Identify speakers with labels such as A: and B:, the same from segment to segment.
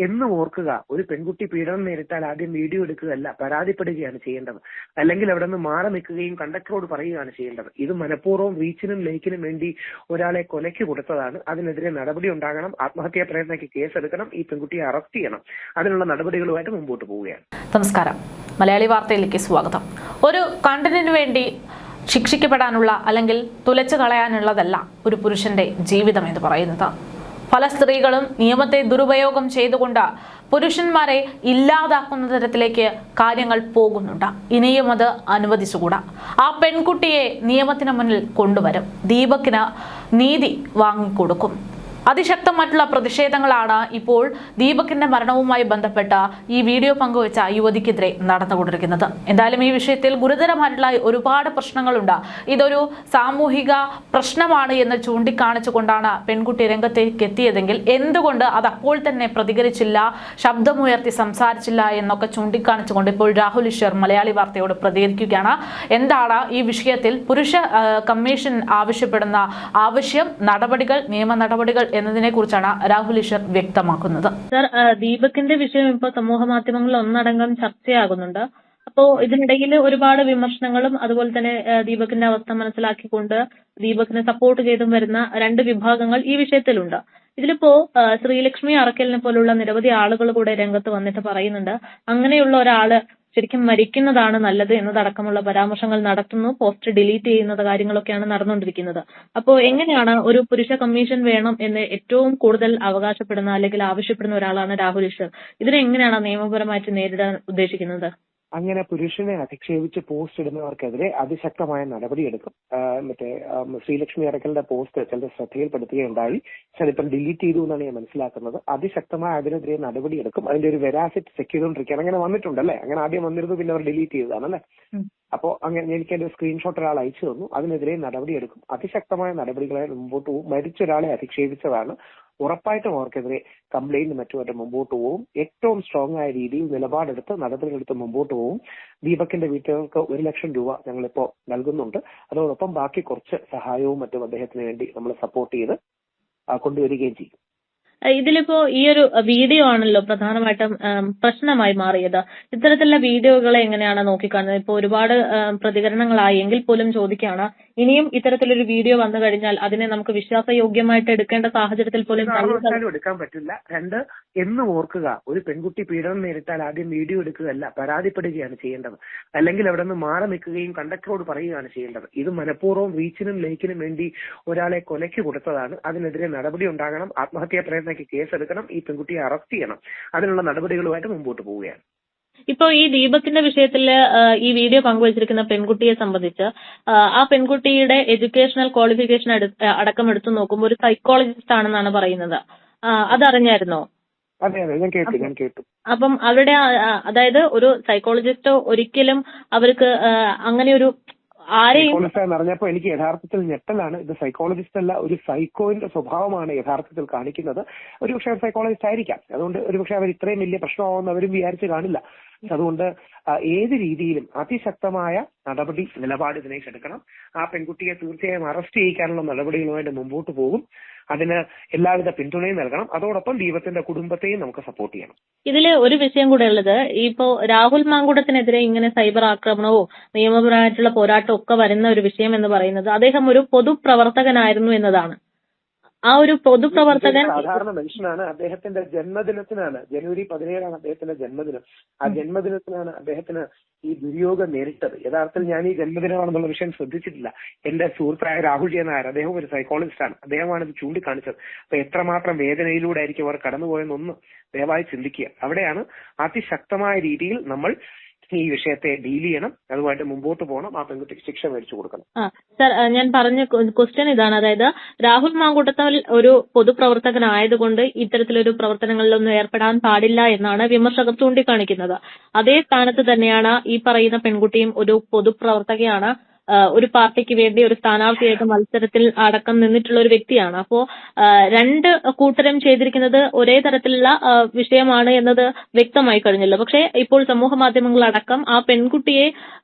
A: എന്നും ഓർക്കുക, ഒരു പെൺകുട്ടി പീഡനം നേരിട്ടാൽ ആദ്യം വീഡിയോ എടുക്കുകയല്ല, പരാതിപ്പെടുകയാണ് ചെയ്യേണ്ടത്. അല്ലെങ്കിൽ അവിടെ നിന്ന് മാറി നിൽക്കുകയും കണ്ടക്ടറോട് പറയുകയാണ് ചെയ്യേണ്ടത്. ഇത് മനഃപൂർവ്വം റീച്ചിനും ലൈക്കിനും വേണ്ടി ഒരാളെ കൊലയ്ക്ക് കൊടുത്തതാണ്. അതിനെതിരെ നടപടി ഉണ്ടാകണം. ആത്മഹത്യാ പ്രേരണയ്ക്ക് കേസെടുക്കണം. ഈ പെൺകുട്ടിയെ അറസ്റ്റ് ചെയ്യണം. അതിനുള്ള നടപടികളുമായിട്ട് മുമ്പോട്ട് പോവുകയാണ്.
B: നമസ്കാരം, മലയാളി വാർത്തയിലേക്ക് സ്വാഗതം. ഒരു കണ്ടന്റിന് വേണ്ടി ശിക്ഷിക്കപ്പെടാനുള്ള അല്ലെങ്കിൽ തുലച്ചു കളയാനുള്ളതല്ല ഒരു പുരുഷന്റെ ജീവിതം എന്ന് പറയുന്നത്. പല സ്ത്രീകളും നിയമത്തെ ദുരുപയോഗം ചെയ്തുകൊണ്ട് പുരുഷന്മാരെ ഇല്ലാതാക്കുന്ന തരത്തിലേക്ക് കാര്യങ്ങൾ പോകുന്നുണ്ട്. ഇനിയും അത് അനുവദിച്ചുകൂടാ. ആ പെൺകുട്ടിയെ നിയമത്തിന് മുന്നിൽ കൊണ്ടുവരും. ദീപകിന് നീതി വാങ്ങിക്കൊടുക്കും. അതിശക്തമായിട്ടുള്ള പ്രതിഷേധങ്ങളാണ് ഇപ്പോൾ ദീപകിന്റെ മരണവുമായി ബന്ധപ്പെട്ട ഈ വീഡിയോ പങ്കുവച്ച യുവതിക്കെതിരെ നടന്നുകൊണ്ടിരിക്കുന്നത്. എന്തായാലും ഈ വിഷയത്തിൽ ഗുരുതരമായിട്ടുള്ള ഒരുപാട് പ്രശ്നങ്ങളുണ്ട്. ഇതൊരു സാമൂഹിക പ്രശ്നമാണ് എന്ന് ചൂണ്ടിക്കാണിച്ചുകൊണ്ടാണ് പെൺകുട്ടി രംഗത്തേക്ക് എത്തിയതെങ്കിൽ എന്തുകൊണ്ട് അത് അപ്പോൾ തന്നെ പ്രതികരിച്ചില്ല, ശബ്ദമുയർത്തി സംസാരിച്ചില്ല എന്നൊക്കെ ചൂണ്ടിക്കാണിച്ചുകൊണ്ട് ഇപ്പോൾ രാഹുൽ ഈശ്വർ മലയാളി വാർത്തയോട് പ്രതികരിക്കുകയാണ്. എന്താണ് ഈ വിഷയത്തിൽ പുരുഷ കമ്മീഷൻ ആവശ്യപ്പെടുന്ന ആവശ്യം, നടപടികൾ, നിയമ നടപടികൾ എന്നതിനെ കുറിച്ചാണ് രാഹുൽ ഈശ്വർ വ്യക്തമാക്കുന്നത്.
C: സർ, ദീപകിന്റെ വിഷയം ഇപ്പോൾ സമൂഹ മാധ്യമങ്ങളിൽ ഒന്നടങ്കം ചർച്ചയാകുന്നുണ്ട്. അപ്പോ ഇതിനിടയിൽ ഒരുപാട് വിമർശനങ്ങളും അതുപോലെ തന്നെ ദീപകിന്റെ അവസ്ഥ മനസ്സിലാക്കിക്കൊണ്ട് ദീപകിനെ സപ്പോർട്ട് ചെയ്തും വരുന്ന രണ്ട് വിഭാഗങ്ങൾ ഈ വിഷയത്തിലുണ്ട്. ഇതിലിപ്പോ ശ്രീലക്ഷ്മി അറക്കലിനെ പോലുള്ള നിരവധി ആളുകൾ കൂടെ രംഗത്ത് വന്നിട്ട് പറയുന്നുണ്ട്, അങ്ങനെയുള്ള ഒരാള് ശരിക്കും മരിക്കുന്നതാണ് നല്ലത് എന്നതടക്കമുള്ള പരാമർശങ്ങൾ നടത്തുന്നു. പോസ്റ്റ് ഡിലീറ്റ് ചെയ്യുന്നത് കാര്യങ്ങളൊക്കെയാണ് നടന്നുകൊണ്ടിരിക്കുന്നത്. അപ്പോൾ എങ്ങനെയാണ് ഒരു പുരുഷ കമ്മീഷൻ വേണം എന്ന് ഏറ്റവും കൂടുതൽ അവകാശപ്പെടുന്ന അല്ലെങ്കിൽ ആവശ്യപ്പെടുന്ന ഒരാളാണ് രാഹുൽ ഈശ്വർ. ഇതിനെങ്ങനെയാണ് നിയമപരമായിട്ട് നേരിടാൻ ഉദ്ദേശിക്കുന്നത്?
A: അങ്ങനെ പുരുഷനെ അധിക്ഷേപിച്ച് പോസ്റ്റ് ഇടുന്നവർക്കെതിരെ അതിശക്തമായ നടപടിയെടുക്കും. ശ്രീലക്ഷ്മി അറക്കലിന്റെ പോസ്റ്റ് ചിലർ ശ്രദ്ധയിൽപ്പെടുത്തുകയുണ്ടായി. ചിലപ്പോൾ ഡിലീറ്റ് ചെയ്തു എന്നാണ് ഞാൻ മനസ്സിലാക്കുന്നത്. അതിശക്തമായ അതിനെതിരെ നടപടിയെടുക്കും. അതിന്റെ ഒരു വെരാസിറ്റി ചെക്ക് ചെയ്തുകൊണ്ടിരിക്കുകയാണ്. അങ്ങനെ വന്നിട്ടുണ്ടല്ലേ, അങ്ങനെ ആദ്യം വന്നിരുന്നു, പിന്നെ അവർ ഡിലീറ്റ് ചെയ്തതാണല്ലേ. അപ്പോൾ അങ്ങനെ എനിക്ക് അതിന്റെ സ്ക്രീൻഷോട്ട് ഒരാൾ അയച്ചു തന്നു. അതിനെതിരെ നടപടിയെടുക്കും. അതിശക്തമായ നടപടികളെ മുമ്പോട്ട് പോകും. മരിച്ചൊരാളെ അധിക്ഷേപിച്ചതാണ്, ഉറപ്പായിട്ടും അവർക്കെതിരെ കംപ്ലൈന്റ് മറ്റുമായിട്ട് മുമ്പോട്ട് പോകും. ഏറ്റവും സ്ട്രോങ് ആയ രീതിയിൽ നിലപാടെടുത്ത് നടപടികളെടുത്ത് മുമ്പോട്ട് പോകും. ദീപകിന്റെ വീട്ടുകാർക്ക് 1 ലക്ഷം രൂപ ഞങ്ങളിപ്പോ നൽകുന്നുണ്ട്. അതോടൊപ്പം ബാക്കി കുറച്ച് സഹായവും മറ്റും അദ്ദേഹത്തിന് വേണ്ടി നമ്മൾ സപ്പോർട്ട് ചെയ്ത് കൊണ്ടുവരികയും ചെയ്യും.
C: ഇതിലിപ്പോ ഈ ഒരു വീഡിയോ ആണല്ലോ പ്രധാനമായിട്ടും പ്രശ്നമായി മാറിയത്. ഇത്തരത്തിലുള്ള വീഡിയോകളെ എങ്ങനെയാണ് നോക്കിക്കാണുന്നത്? ഇപ്പൊ ഒരുപാട് പ്രതികരണങ്ങളായി എങ്കിൽ പോലും ചോദിക്കുകയാണ്, ഇനിയും ഇത്തരത്തിലൊരു വീഡിയോ വന്നു കഴിഞ്ഞാൽ അതിനെ നമുക്ക് വിശ്വാസയോഗ്യമായിട്ട് എടുക്കേണ്ട സാഹചര്യത്തിൽ പോലും
A: എടുക്കാൻ പറ്റില്ല. രണ്ട്, എന്നും ഓർക്കുക, ഒരു പെൺകുട്ടി പീഡനം നേരിട്ടാൽ ആദ്യം വീഡിയോ എടുക്കുകയല്ല, പരാതിപ്പെടുകയാണ് ചെയ്യേണ്ടത്. അല്ലെങ്കിൽ അവിടെ നിന്ന് മാറി നിൽക്കുകയും കണ്ടക്ടറോട് പറയുകയാണ് ചെയ്യേണ്ടത്. ഇത് മനഃപൂർവ്വം റീച്ചിനും ലൈക്കിനും വേണ്ടി ഒരാളെ കൊലയ്ക്ക് കൊടുത്തതാണ്. അതിനെതിരെ നടപടി ഉണ്ടാകണം. ആത്മഹത്യാ പ്രേരണയ്ക്ക് കേസെടുക്കണം. ഈ പെൺകുട്ടിയെ അറസ്റ്റ് ചെയ്യണം. അതിനുള്ള നടപടികളുമായിട്ട് മുമ്പോട്ട് പോവുകയാണ്.
C: ഇപ്പൊ ഈ ദീപകിന്റെ വിഷയത്തില് ഈ വീഡിയോ പങ്കുവച്ചിരിക്കുന്ന പെൺകുട്ടിയെ സംബന്ധിച്ച് ആ പെൺകുട്ടിയുടെ എഡ്യൂക്കേഷണൽ ക്വാളിഫിക്കേഷൻ അടക്കം എടുത്തു നോക്കുമ്പോൾ ഒരു സൈക്കോളജിസ്റ്റ് ആണെന്നാണ് പറയുന്നത്. അതറിഞ്ഞായിരുന്നോ?
A: അതെ, ഞാൻ കേട്ടു.
C: അപ്പം അവരുടെ അതായത് ഒരു സൈക്കോളജിസ്റ്റ് ഒരിക്കലും അവർക്ക് അങ്ങനെ ഒരു
A: സൈക്കോളജിസ്റ്റ് എന്ന് പറഞ്ഞപ്പോ എനിക്ക് യഥാർത്ഥത്തിൽ ഞെട്ടലാണ്. ഇത് സൈക്കോളജിസ്റ്റ് അല്ല, ഒരു സൈക്കോയിന്റെ സ്വഭാവമാണ് യഥാർത്ഥത്തിൽ കാണിക്കുന്നത്. ഒരുപക്ഷെ സൈക്കോളജിസ്റ്റ് ആയിരിക്കാം. അതുകൊണ്ട് ഒരുപക്ഷെ അവർ ഇത്രയും വലിയ പ്രശ്നമാവുമെന്ന് അവരും വിചാരിച്ച് കാണില്ല. അതുകൊണ്ട് ഏത് രീതിയിലും അതിശക്തമായ നടപടി നിലപാട് ഇതിനേക്ക് എടുക്കണം. ആ പെൺകുട്ടിയെ തീർച്ചയായും അറസ്റ്റ് ചെയ്യിക്കാനുള്ള നടപടികളുമായിട്ട് മുമ്പോട്ട് പോകും. അതിന് എല്ലാവിധ പിന്തുണയും നൽകണം. അതോടൊപ്പം ദീപത്തിന്റെ കുടുംബത്തെയും നമുക്ക് സപ്പോർട്ട് ചെയ്യണം.
C: ഇതില് ഒരു വിഷയം കൂടെ ഉള്ളത്, ഇപ്പോ രാഹുൽ മാങ്കൂട്ടത്തിനെതിരെ ഇങ്ങനെ സൈബർ ആക്രമണവും നിയമപരമായിട്ടുള്ള പോരാട്ടവും ഒക്കെ വരുന്ന ഒരു വിഷയം എന്ന് പറയുന്നത് അദ്ദേഹം ഒരു പൊതുപ്രവർത്തകനായിരുന്നു എന്നതാണ്. ആ ഒരു പൊതുപ്രവർത്തകൻ
A: സാധാരണ മനുഷ്യനാണ്. അദ്ദേഹത്തിന്റെ ജന്മദിനത്തിനാണ്, ജനുവരി 17 അദ്ദേഹത്തിന്റെ ജന്മദിനം. ആ ജന്മദിനത്തിനാണ് അദ്ദേഹത്തിന് ഈ ദുര്യോഗം നേരിട്ടത്. യഥാർത്ഥത്തിൽ ഞാൻ ഈ ജന്മദിനമാണെന്നുള്ള വിഷയം ശ്രദ്ധിച്ചിട്ടില്ല. എന്റെ സുഹൃത്തായ രാഹുൽ നായർ, അദ്ദേഹം ഒരു സൈക്കോളജിസ്റ്റാണ്, അദ്ദേഹമാണ് ഇത് ചൂണ്ടിക്കാണിച്ചത്. അപ്പൊ എത്രമാത്രം വേദനയിലൂടെ ആയിരിക്കും അവർ കടന്നുപോയെന്നൊന്ന് ദയവായി ചിന്തിക്കുക. അവിടെയാണ് അതിശക്തമായ രീതിയിൽ നമ്മൾ ഈ വിഷയത്തെ ഡീൽ ചെയ്യണം. അതുമായിട്ട് മുമ്പോട്ട് പോകണം. ആ പെൺകുട്ടിക്ക് ശിക്ഷ മേടിച്ചു കൊടുക്കണം.
C: സർ, ഞാൻ പറഞ്ഞ ക്വസ്റ്റ്യൻ ഇതാണ്. അതായത് രാഹുൽ മാങ്കൂട്ടത്തിൽ ഒരു പൊതുപ്രവർത്തകനായതുകൊണ്ട് ഇത്തരത്തിലൊരു പ്രവർത്തനങ്ങളിലൊന്നും ഏർപ്പെടാൻ പാടില്ല എന്നാണ് വിമർശകർ ചൂണ്ടിക്കാണിക്കുന്നത്. അതേ സ്ഥാനത്ത് തന്നെയാണ് ഈ പറയുന്ന പെൺകുട്ടിയും ഒരു പൊതുപ്രവർത്തകയാണ്. ഒരു പാർട്ടിക്ക് വേണ്ടി ഒരു സ്ഥാനാർത്ഥിയായിട്ട് മത്സരത്തിൽ അടക്കം നിന്നിട്ടുള്ള ഒരു വ്യക്തിയാണ്. അപ്പോ രണ്ട് കൂട്ടരും ചെയ്തിരിക്കുന്നത് ഒരേ തരത്തിലുള്ള വിഷയമാണ് എന്നത് വ്യക്തമായി കഴിഞ്ഞല്ലോ. പക്ഷേ ഇപ്പോൾ സമൂഹ മാധ്യമങ്ങളടക്കം ആ പെൺകുട്ടിയെ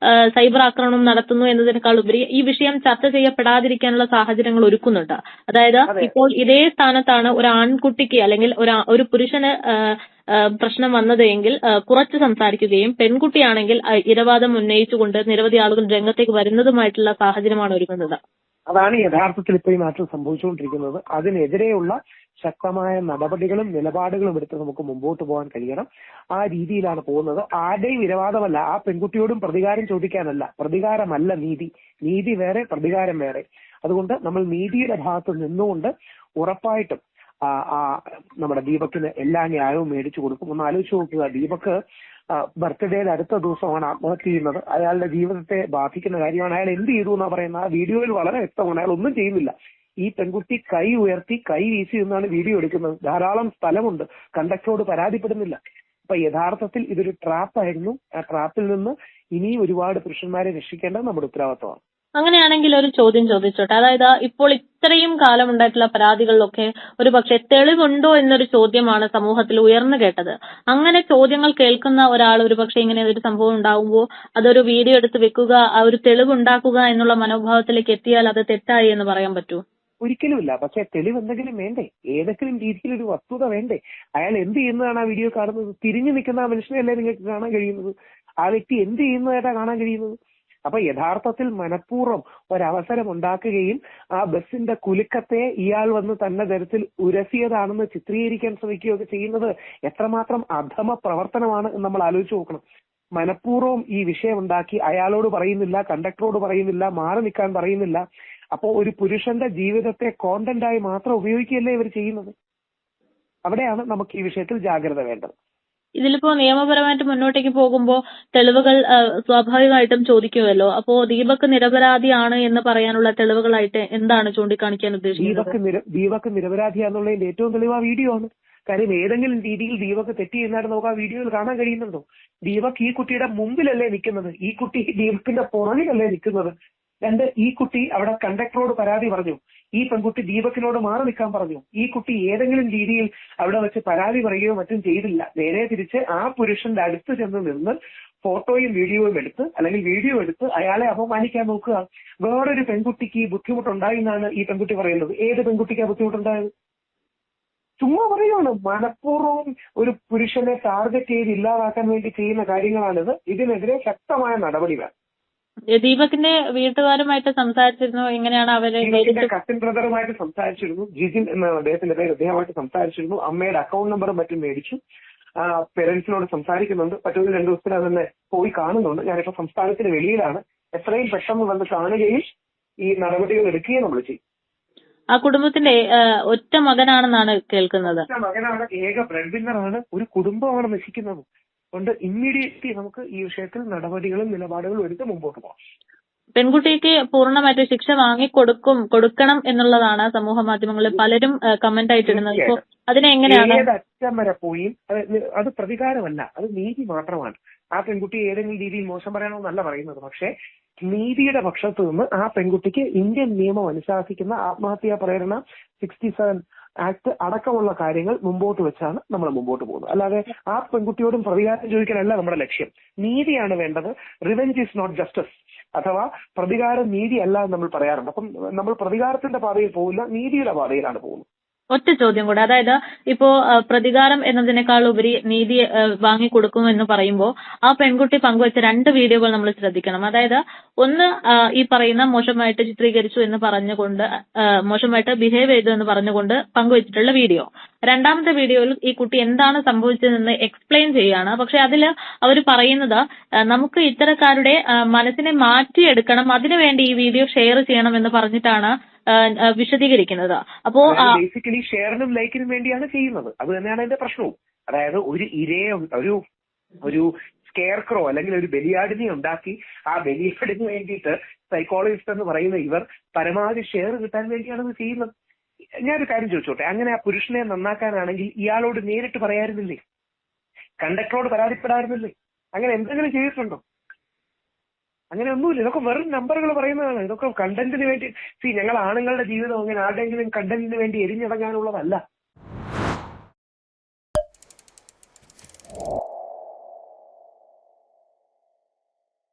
C: സൈബർ ആക്രമണം നടത്തുന്നു എന്നതിനേക്കാൾ ഉപരി ഈ വിഷയം ചർച്ച ചെയ്യപ്പെടാതിരിക്കാനുള്ള സാഹചര്യങ്ങൾ ഒരുക്കുന്നുണ്ട്. അതായത് ഇപ്പോൾ ഇതേ സ്ഥാനത്താണ് ഒരു ആൺകുട്ടിക്ക് അല്ലെങ്കിൽ ഒരു പുരുഷന് പ്രശ്നം വന്നത് എങ്കിൽ കുറച്ച് സംസാരിക്കുകയും പെൺകുട്ടിയാണെങ്കിൽ ഇരവാദം ഉന്നയിച്ചുകൊണ്ട് നിരവധി ആളുകൾ രംഗത്തേക്ക് വരുന്നതുമായിട്ടുള്ള സാഹചര്യമാണ് ഒരുങ്ങുന്നത്.
A: അതാണ് യഥാർത്ഥത്തിൽ ഇപ്പോൾ ഈ നാട്ടിൽ സംഭവിച്ചുകൊണ്ടിരിക്കുന്നത്. അതിനെതിരെയുള്ള ശക്തമായ നടപടികളും നിലപാടുകളും എടുത്ത് നമുക്ക് മുമ്പോട്ട് പോകാൻ കഴിയണം. ആ രീതിയിലാണ് പോകുന്നത്. ആരുടെയും ഇരവാദമല്ല, ആ പെൺകുട്ടിയോടും പ്രതികാരം ചോദിക്കാനല്ല. പ്രതികാരമല്ല നീതി. നീതി വേറെ, പ്രതികാരം വേറെ. അതുകൊണ്ട് നമ്മൾ നീതിയുടെ ഭാഗത്ത് നിന്നുകൊണ്ട് ഉറപ്പായിട്ടും നമ്മുടെ ദീപക്കിന് എല്ലാ ന്യായവും മേടിച്ചു കൊടുക്കും. ഒന്ന് ആലോചിച്ച് നോക്കുക, ദീപക്ക് ബർത്ത്ഡേയുടെ അടുത്ത ദിവസമാണ് ആത്മഹത്യ ചെയ്യുന്നത്. അയാളുടെ ജീവിതത്തെ ബാധിക്കുന്ന കാര്യമാണ്. അയാൾ എന്ത് ചെയ്തു എന്നാ പറയുന്നത്? ആ വീഡിയോയിൽ വളരെ വ്യക്തമാണ്. അയാൾ ഒന്നും ചെയ്യുന്നില്ല. ഈ പെൺകുട്ടി കൈ ഉയർത്തി കൈ വീശി എന്നാണ് വീഡിയോ എടുക്കുന്നത്. ധാരാളം സ്ഥലമുണ്ട്. കണ്ടക്ടറോട് പരാതിപ്പെടുന്നില്ല. അപ്പൊ യഥാർത്ഥത്തിൽ ഇതൊരു ട്രാപ്പായിരുന്നു. ആ ട്രാപ്പിൽ നിന്ന് ഇനിയും ഒരുപാട് പുരുഷന്മാരെ രക്ഷിക്കേണ്ടത് നമ്മുടെ ഉത്തരവാദിത്തമാണ്.
C: അങ്ങനെയാണെങ്കിൽ ഒരു ചോദ്യം ചോദിച്ചോട്ടെ. അതായത് ഇപ്പോൾ ഇത്രയും കാലം ഉണ്ടായിട്ടുള്ള പരാതികളിലൊക്കെ ഒരു പക്ഷേ തെളിവുണ്ടോ എന്നൊരു ചോദ്യമാണ് സമൂഹത്തിൽ ഉയർന്നു കേട്ടത്. അങ്ങനെ ചോദ്യങ്ങൾ കേൾക്കുന്ന ഒരാൾ ഒരു പക്ഷേ ഇങ്ങനെ ഒരു സംഭവം ഉണ്ടാകുമ്പോൾ അതൊരു വീഡിയോ എടുത്ത് വെക്കുക, ആ ഒരു തെളിവുണ്ടാക്കുക എന്നുള്ള മനോഭാവത്തിലേക്ക് എത്തിയാൽ അത് തെറ്റായി എന്ന് പറയാൻ പറ്റുമോ?
A: ഒരിക്കലുമില്ല. പക്ഷെ തെളിവ് എന്തെങ്കിലും വേണ്ടേ? ഏതെങ്കിലും രീതിയിൽ ഒരു വസ്തുത വേണ്ടേ? അയാൾ എന്ത് ചെയ്യുന്നതാണ് ആ വീഡിയോ കാണുന്നത്? തിരിഞ്ഞു നിൽക്കുന്ന ആ മനുഷ്യനെയല്ലേ നിങ്ങൾക്ക് കാണാൻ കഴിയുന്നത്? ആ വ്യക്തി എന്ത് ചെയ്യുന്നതായിട്ടാണ് കാണാൻ കഴിയുന്നത്? അപ്പൊ യഥാർത്ഥത്തിൽ മനഃപൂർവ്വം ഒരവസരം ഉണ്ടാക്കുകയും ആ ബസിന്റെ കുലുക്കത്തെ ഇയാൾ വന്ന് തന്നെ തരത്തിൽ ഉരസിയതാണെന്ന് ചിത്രീകരിക്കാൻ ശ്രമിക്കുകയൊക്കെ ചെയ്യുന്നത് എത്രമാത്രം അധമ പ്രവർത്തനമാണ് എന്ന് നമ്മൾ ആലോചിച്ച് നോക്കണം. മനഃപൂർവ്വം ഈ വിഷയം ഉണ്ടാക്കി അയാളോട് പറയുന്നില്ല, കണ്ടക്ടറോട് പറയുന്നില്ല, മാറി നിൽക്കാൻ പറയുന്നില്ല. അപ്പോ ഒരു പുരുഷന്റെ ജീവിതത്തെ കോണ്ടന്റായി മാത്രം ഉപയോഗിക്കുകയല്ലേ ഇവർ ചെയ്യുന്നത്? അവിടെയാണ് നമുക്ക് ഈ വിഷയത്തിൽ ജാഗ്രത വേണ്ടത്.
C: ഇതിലിപ്പോ നിയമപരമായിട്ട് മുന്നോട്ടേക്ക് പോകുമ്പോൾ തെളിവുകൾ സ്വാഭാവികമായിട്ടും ചോദിക്കുമല്ലോ. അപ്പോ ദീപക് നിരപരാധിയാണ് എന്ന് പറയാനുള്ള തെളിവുകളായിട്ട് എന്താണ് ചൂണ്ടിക്കാണിക്കാൻ ഉദ്ദേശിക്കുന്നത്?
A: ദീപക് നിരപരാധിയാന്നുള്ളതിന്റെ ഏറ്റവും തെളിവ് ആ വീഡിയോ ആണ്. കാര്യം ഏതെങ്കിലും രീതിയിൽ ദീപക് തെറ്റ് ചെയ്യുന്നതായിട്ട് നമുക്ക് ആ വീഡിയോയിൽ കാണാൻ കഴിയുന്നുണ്ടോ? ദീപക് ഈ കുട്ടിയുടെ മുമ്പിലല്ലേ നിൽക്കുന്നത്? ഈ കുട്ടി ദീപകിന്റെ പുറകിലല്ലേ നിൽക്കുന്നത്? രണ്ട്, ഈ കുട്ടി അവിടെ കണ്ടക്ടറോട് പരാതി പറഞ്ഞു. ഈ പെൺകുട്ടി ദീപകിനോട് മാറി നിൽക്കാൻ പറഞ്ഞു. ഈ കുട്ടി ഏതെങ്കിലും രീതിയിൽ അവിടെ വെച്ച് പരാതി പറയുകയോ മറ്റും ചെയ്തില്ല. നേരെ തിരിച്ച് ആ പുരുഷന്റെ അടുത്ത് ചെന്ന് നിന്ന് ഫോട്ടോയും വീഡിയോയും എടുത്ത് അല്ലെങ്കിൽ വീഡിയോ എടുത്ത് അയാളെ അപമാനിക്കാൻ നോക്കുക. വേറൊരു പെൺകുട്ടിക്ക് ബുദ്ധിമുട്ടുണ്ടായി എന്നാണ് ഈ പെൺകുട്ടി പറയുന്നത്. ഏത് പെൺകുട്ടിക്കാണ് ബുദ്ധിമുട്ടുണ്ടായത്? ചുമ്മാ പറയുകയാണ്. മനഃപൂർവ്വം ഒരു പുരുഷനെ ടാർഗറ്റ് ചെയ്ത് ഇല്ലാതാക്കാൻ വേണ്ടി ചെയ്യുന്ന കാര്യങ്ങളാണിത്. ഇതിനെതിരെ ശക്തമായ നടപടി വേണം.
C: ദീപകിന്റെ വീട്ടുകാരുമായിട്ട് സംസാരിച്ചിരുന്നു. എങ്ങനെയാണ് അവര്?
A: കസിൻ ബ്രദറുമായിട്ട് സംസാരിച്ചിരുന്നു. ജിജിൻ എന്ന അദ്ദേഹത്തിന്റെ പേര്, അദ്ദേഹമായിട്ട് സംസാരിച്ചിരുന്നു. അമ്മയുടെ അക്കൗണ്ട് നമ്പറും മറ്റും മേടിച്ചു. പേരൻസിനോട് സംസാരിക്കുന്നുണ്ട്. പറ്റുന്ന 2 ദിവസത്തിന് തന്നെ പോയി കാണുന്നുണ്ട്. ഞാനിപ്പോ സംസ്ഥാനത്തിന് വെളിയിലാണ്. എത്രയും പെട്ടെന്ന് വന്ന് കാണുകയും ഈ നടപടികൾ എടുക്കുകയും നമ്മൾ ചെയ്യും.
C: ആ കുടുംബത്തിന്റെ ഒറ്റ മകനാണെന്നാണ് കേൾക്കുന്നത്.
A: ഒറ്റ മകനാണ്, ഏക ബ്രെഡ് വിന്നറാണ്. ഒരു കുടുംബമാണ് നശിക്കുന്നത്. അതുകൊണ്ട് ഇമ്മീഡിയറ്റ്ലി നമുക്ക് ഈ വിഷയത്തിൽ നടപടികളും നിലപാടുകളും എടുത്ത് മുമ്പോട്ട് പോകാം.
C: പെൺകുട്ടിക്ക് പൂർണ്ണമായിട്ട് ശിക്ഷ കൊടുക്കണം എന്നുള്ളതാണ് സമൂഹ മാധ്യമങ്ങളിൽ പലരും കമന്റ് ആയിട്ട് ഇടുന്നത്. ഇപ്പോ അതിനെ എങ്ങനെയാണ്?
A: അറ്റം വരെ പോയി അത് പ്രതികാരമല്ല, അത് നീതി മാത്രമാണ്. ആ പെൺകുട്ടി ഏതെങ്കിലും രീതിയിൽ മോശം പറയണമെന്നല്ല പറയുന്നത്. പക്ഷേ നീതിയുടെ പക്ഷത്ത് നിന്ന് ആ പെൺകുട്ടിക്ക് ഇന്ത്യൻ നിയമം അനുശാസിക്കുന്ന ആത്മഹത്യാ പ്രേരണ 67 ആക്ട് അടക്കമുള്ള കാര്യങ്ങൾ മുമ്പോട്ട് വെച്ചാണ് നമ്മൾ മുമ്പോട്ട് പോകുന്നത്. അല്ലാതെ ആ പെൺകുട്ടിയോടും പ്രതികാരം ചോദിക്കാനല്ല നമ്മുടെ ലക്ഷ്യം. നീതിയാണ് വേണ്ടത്. Revenge is not justice. അഥവാ പ്രതികാരം നീതിയല്ല എന്ന് നമ്മൾ പറയാറുണ്ട്. അപ്പം നമ്മൾ പ്രതികാരത്തിന്റെ പാതയിൽ പോകില്ല, നീതിയുടെ പാതയിലാണ് പോകുന്നത്.
C: ഒറ്റ ചോദ്യം കൂടെ, അതായത് ഇപ്പോ പ്രതികാരം എന്നതിനേക്കാൾ ഉപരി നീതി വാങ്ങിക്കൊടുക്കുമെന്ന് പറയുമ്പോൾ ആ പെൺകുട്ടി പങ്കുവച്ച 2 വീഡിയോകൾ നമ്മൾ ശ്രദ്ധിക്കണം. അതായത് ഒന്ന്, ഈ പറയുന്ന മോശമായിട്ട് ചിത്രീകരിച്ചു എന്ന് പറഞ്ഞുകൊണ്ട്, മോശമായിട്ട് ബിഹേവ് ചെയ്തു എന്ന് പറഞ്ഞുകൊണ്ട് പങ്കുവച്ചിട്ടുള്ള വീഡിയോ. രണ്ടാമത്തെ വീഡിയോയിൽ ഈ കുട്ടി എന്താണ് സംഭവിച്ചതെന്ന് എക്സ്പ്ലെയിൻ ചെയ്യാണ്. പക്ഷെ അതിൽ അവർ പറയുന്നത് നമുക്ക് ഇത്തരക്കാരുടെ മനസ്സിനെ മാറ്റിയെടുക്കണം, അതിനുവേണ്ടി ഈ വീഡിയോ ഷെയർ ചെയ്യണം എന്ന് പറഞ്ഞിട്ടാണ് വിശദീകരിക്കുന്നത്. അപ്പോ
A: ബേസിക്കലി ഷെയറിനും ലൈക്കിനും വേണ്ടിയാണ് ചെയ്യുന്നത്. അത് തന്നെയാണ് അതിന്റെ പ്രശ്നവും. അതായത് ഒരു ഇരയെ, ഒരു സ്കെയർക്രോ അല്ലെങ്കിൽ ഒരു ബലിയാടിനെ ഉണ്ടാക്കി ആ ബലിയാടിന് വേണ്ടിയിട്ട് സൈക്കോളജിസ്റ്റ് എന്ന് പറയുന്ന ഇവർ പരമാവധി ഷെയർ കിട്ടാൻ വേണ്ടിയാണ് ഇത് ചെയ്യുന്നത്. ഞാനൊരു കാര്യം ചോദിച്ചോട്ടെ, അങ്ങനെ ആ പുരുഷനെ നന്നാക്കാനാണെങ്കിൽ ഇയാളോട് നേരിട്ട് പറയാറുന്നില്ലേ? കണ്ടക്ടറോട് പരാതിപ്പെടാറുന്നില്ലേ? അങ്ങനെ എന്തെങ്കിലും ചെയ്തിട്ടുണ്ടോ? അങ്ങനെ ഒന്നുമില്ല. ഇതൊക്കെ വെറും നമ്പറുകൾ പറയുന്നതാണ്. ഇതൊക്കെ കണ്ടന്റിന് വേണ്ടി. ഞങ്ങൾ ആണുങ്ങളുടെ ജീവിതം അങ്ങനെ ആരുടെയെങ്കിലും കണ്ടന്റിന് വേണ്ടി എരിഞ്ഞിറങ്ങാനുള്ളതല്ല.